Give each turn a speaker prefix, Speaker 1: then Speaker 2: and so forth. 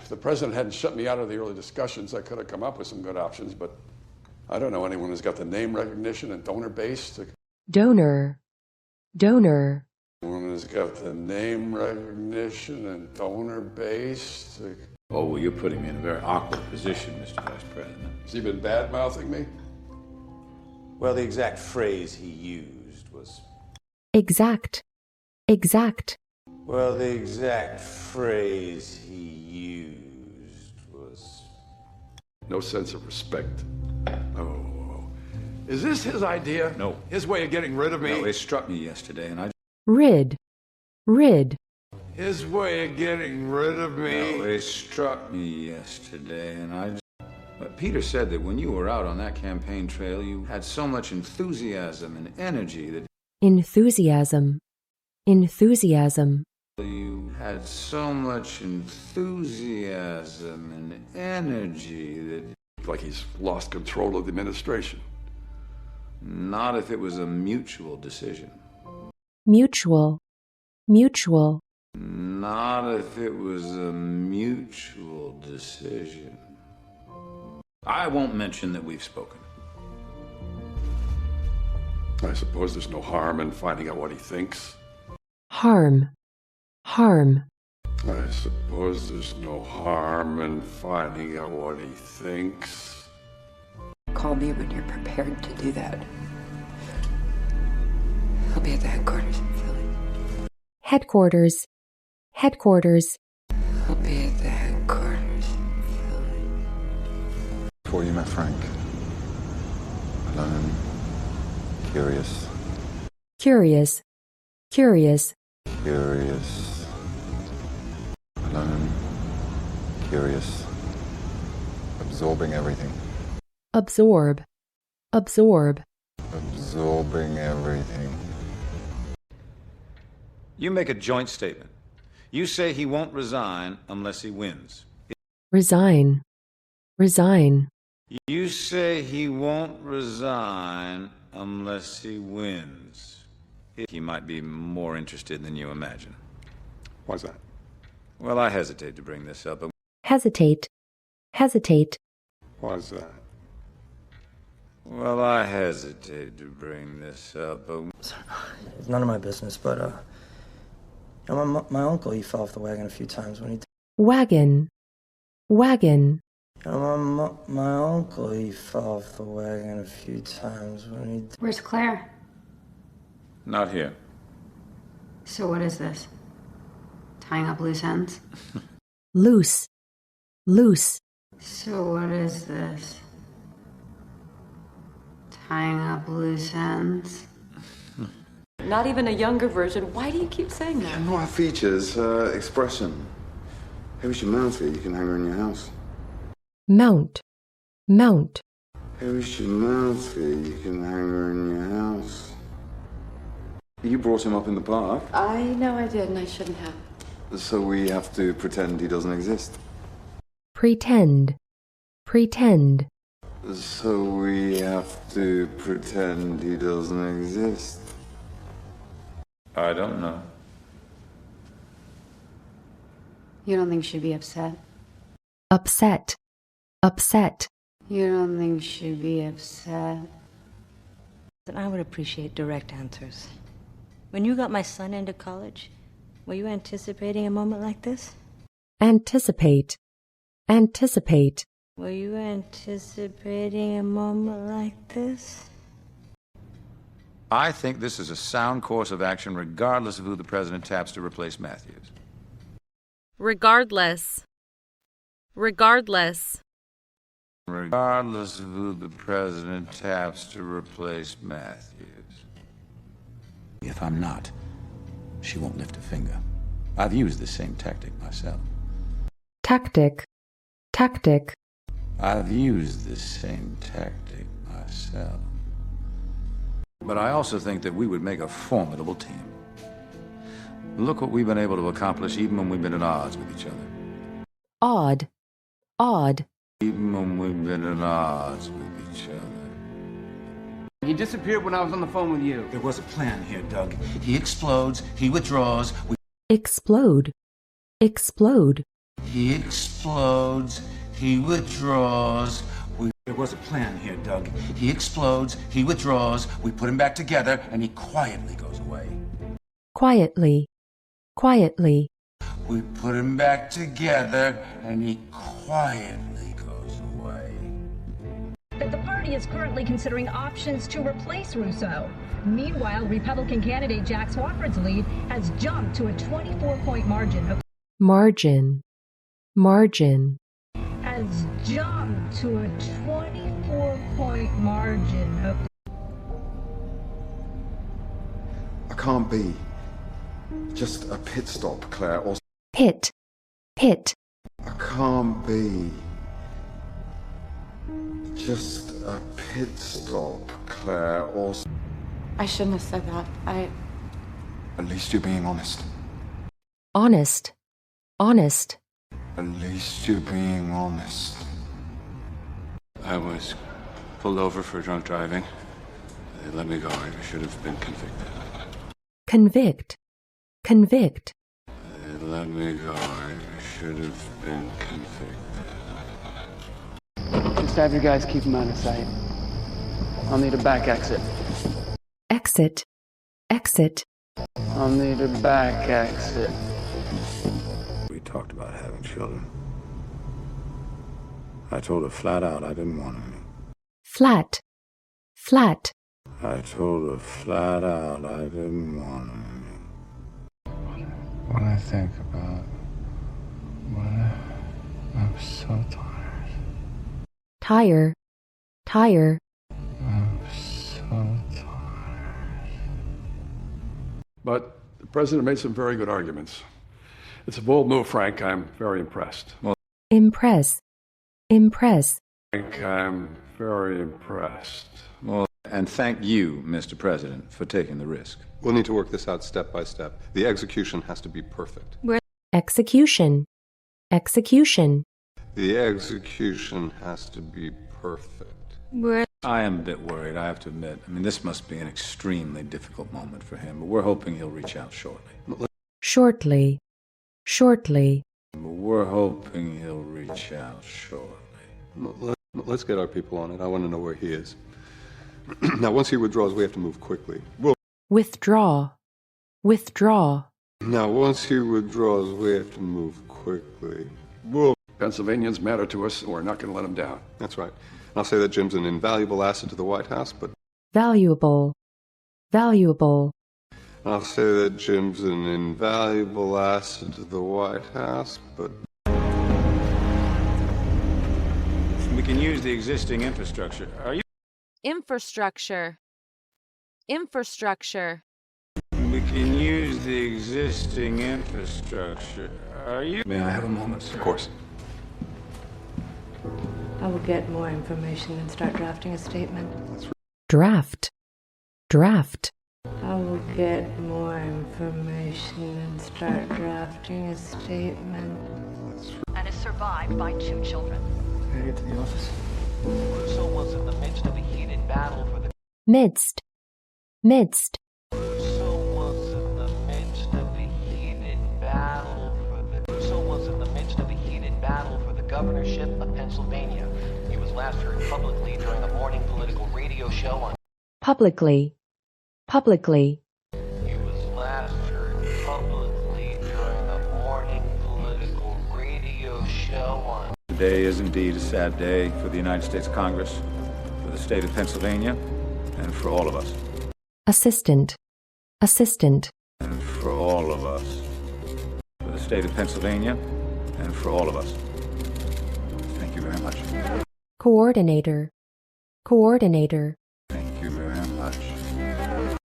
Speaker 1: If the president hadn't shut me out of the early discussions, I could have come up with some good options, but I don't know anyone who's got the name recognition and donor base.
Speaker 2: Donor. Donor.
Speaker 1: Anyone who's got the name recognition and donor base.
Speaker 3: Oh, well, you're putting me in a very awkward position, Mr. Vice President.
Speaker 1: Has he been bad-mouthing me?
Speaker 3: Well, the exact phrase he used was...
Speaker 2: Exact. Exact.
Speaker 3: Well, the exact phrase he used was...
Speaker 1: No sense of respect. Oh. Is this his idea?
Speaker 3: No.
Speaker 1: His way of getting rid of me?
Speaker 3: No, it struck me yesterday, and I...
Speaker 2: Rid. Rid.
Speaker 1: His way of getting rid of me?
Speaker 3: No, it struck me yesterday, and I... But Peter said that when you were out on that campaign trail, you had so much enthusiasm and energy that...
Speaker 2: Enthusiasm. Enthusiasm.
Speaker 3: You had so much enthusiasm and energy that...
Speaker 1: Like he's lost control of the administration.
Speaker 3: Not if it was a mutual decision.
Speaker 2: Mutual. Mutual.
Speaker 3: Not if it was a mutual decision. I won't mention that we've spoken.
Speaker 1: I suppose there's no harm in finding out what he thinks.
Speaker 2: Harm. Harm.
Speaker 1: I suppose there's no harm in finding out what he thinks.
Speaker 4: Call me when you're prepared to do that. I'll be at the headquarters in Philly.
Speaker 2: Headquarters. Headquarters.
Speaker 4: I'll be at the headquarters in Philly.
Speaker 5: Before you met Frank, alone, curious,
Speaker 2: Curious. Curious.
Speaker 5: curious, alone, curious, absorbing everything,
Speaker 2: Absorb. Absorb.
Speaker 5: absorbing everything.
Speaker 3: You make a joint statement. You say he won't resign unless he wins.
Speaker 2: Resign. Resign.
Speaker 3: You say he won't resign unless he wins. He might be more interested than you imagine.
Speaker 1: Why's that?
Speaker 3: Well, I hesitate to bring this up, but
Speaker 2: Hesitate. Hesitate.
Speaker 1: Why's that?
Speaker 3: well, I hesitate to bring this up, but
Speaker 6: It's none of my business, but, you know, my uncle, he fell off the wagon a few times when he...
Speaker 2: Wagon. Wagon.
Speaker 6: You know, my uncle, he fell off the wagon a few times when he...
Speaker 7: Where's Claire?
Speaker 3: not here.
Speaker 7: So what is this? Tying up loose ends?
Speaker 2: Loose. Loose.
Speaker 7: So what is this? Tying up loose ends?
Speaker 8: Not even a younger version. Why do you keep saying that?
Speaker 5: No, our features, expression. Hey, we should mount it. You can hang her in your house.
Speaker 2: Mount. Mount.
Speaker 5: Hey, we should mount it. You can hang her in your house. You brought him up in the park,
Speaker 8: I know I did, and I shouldn't have.
Speaker 5: so we have to pretend he doesn't exist.
Speaker 2: Pretend. Pretend.
Speaker 5: So we have to pretend he doesn't exist.
Speaker 3: I don't know.
Speaker 7: You don't think she'd be upset?
Speaker 2: Upset. Upset.
Speaker 7: You don't think she'd be upset?
Speaker 9: Then I would appreciate direct answers. When you got my son into college, were you anticipating a moment like this?
Speaker 2: Anticipate. Anticipate.
Speaker 9: Were you anticipating a moment like this?
Speaker 3: I think this is a sound course of action regardless of who the president taps to replace Matthews.
Speaker 10: Regardless. Regardless.
Speaker 3: Regardless of who the president taps to replace Matthews. If I'm not, she won't lift a finger. I've used this same tactic myself.
Speaker 2: Tactic. Tactic.
Speaker 3: I've used this same tactic myself. But I also think that we would make a formidable team. Look what we've been able to accomplish even when we've been at odds with each other.
Speaker 2: Odd. Odd.
Speaker 3: Even when we've been at odds with each other.
Speaker 11: He disappeared when I was on the phone with you.
Speaker 12: There was a plan here, Doug. He explodes, he withdraws.
Speaker 2: Explode. Explode.
Speaker 3: He explodes. He withdraws. There was a plan here, Doug. He explodes. He withdraws. We put him back together, and he quietly goes away.
Speaker 2: Quietly. Quietly.
Speaker 3: We put him back together, and he quietly goes away.
Speaker 10: That the party is currently considering options to replace Russo. Meanwhile, Republican candidate Jack Swofford's lead has jumped to a 24-point margin.
Speaker 2: Margin. Margin.
Speaker 10: Has jumped to a 24-point margin.
Speaker 5: I can't be just a pit stop, Claire, or...
Speaker 2: Pit. Pit.
Speaker 5: I can't be just a pit stop, Claire, or...
Speaker 8: I shouldn't have said that.
Speaker 5: At least you're being honest.
Speaker 2: Honest. Honest.
Speaker 5: At least you're being honest.
Speaker 1: I was pulled over for drunk driving. They let me go. I should have been convicted.
Speaker 2: Convict. Convict.
Speaker 1: They let me go. I should have been convicted.
Speaker 11: Just have your guys keep him out of sight. I'll need a back exit.
Speaker 2: Exit. Exit.
Speaker 11: I'll need a back exit.
Speaker 3: We talked about having children. I told her flat out I didn't want any.
Speaker 2: Flat. Flat.
Speaker 3: I told her flat out I didn't want any. When I think about I'm so tired.
Speaker 2: Tire. Tire.
Speaker 3: I'm so tired.
Speaker 1: But the president made some very good arguments. It's a bold move, Frank. I'm very impressed. Well,
Speaker 2: Impress. Impress.
Speaker 1: Frank, I'm very impressed.
Speaker 3: Well, and thank you, Mr. President, for taking the risk.
Speaker 12: We'll need to work this out step by step. The execution has to be perfect.
Speaker 2: Execution. Execution.
Speaker 12: The execution has to be perfect.
Speaker 3: I am a bit worried, I have to admit. I mean, this must be an extremely difficult moment for him, but we're hoping he'll reach out shortly.
Speaker 2: Shortly. Shortly.
Speaker 3: We're hoping he'll reach out shortly.
Speaker 12: Let's get our people on it. I want to know where he is. Now, once he withdraws, we have to move quickly.
Speaker 2: Withdraw. Withdraw.
Speaker 12: Now, once he withdraws, we have to move quickly.
Speaker 1: Pennsylvanians matter to us, and we're not going to let them down.
Speaker 12: That's right. I'll say that Jim's an invaluable asset to the White House, but...
Speaker 2: Valuable. Valuable.
Speaker 12: I'll say that Jim's an invaluable asset to the White House, but...
Speaker 3: We can use the existing infrastructure. Are you...
Speaker 13: Infrastructure. Infrastructure.
Speaker 3: We can use the existing infrastructure. Are you... May I have a moment, sir?
Speaker 12: Of course.
Speaker 9: I will get more information and start drafting a statement.
Speaker 2: Draft. Draft.
Speaker 9: I will get more information and start drafting a statement.
Speaker 10: And is survived by 2 children.
Speaker 6: Can I get to the office?
Speaker 14: Russo was in the midst of a heated battle for the...
Speaker 2: Midst. Midst.
Speaker 14: Russo was in the midst of a heated battle for the... Russo was in the midst of a heated battle for the governorship of Pennsylvania. He was last heard publicly during a morning political radio show on...
Speaker 2: Publicly. Publicly.
Speaker 14: He was last heard publicly during a morning political radio show on...
Speaker 3: Today is indeed a sad day for the United States Congress, for the state of Pennsylvania, and for all of us.
Speaker 2: Assistant. Assistant.
Speaker 3: And for all of us. For the state of Pennsylvania, and for all of us. Thank you very much.
Speaker 2: Coordinator. Coordinator.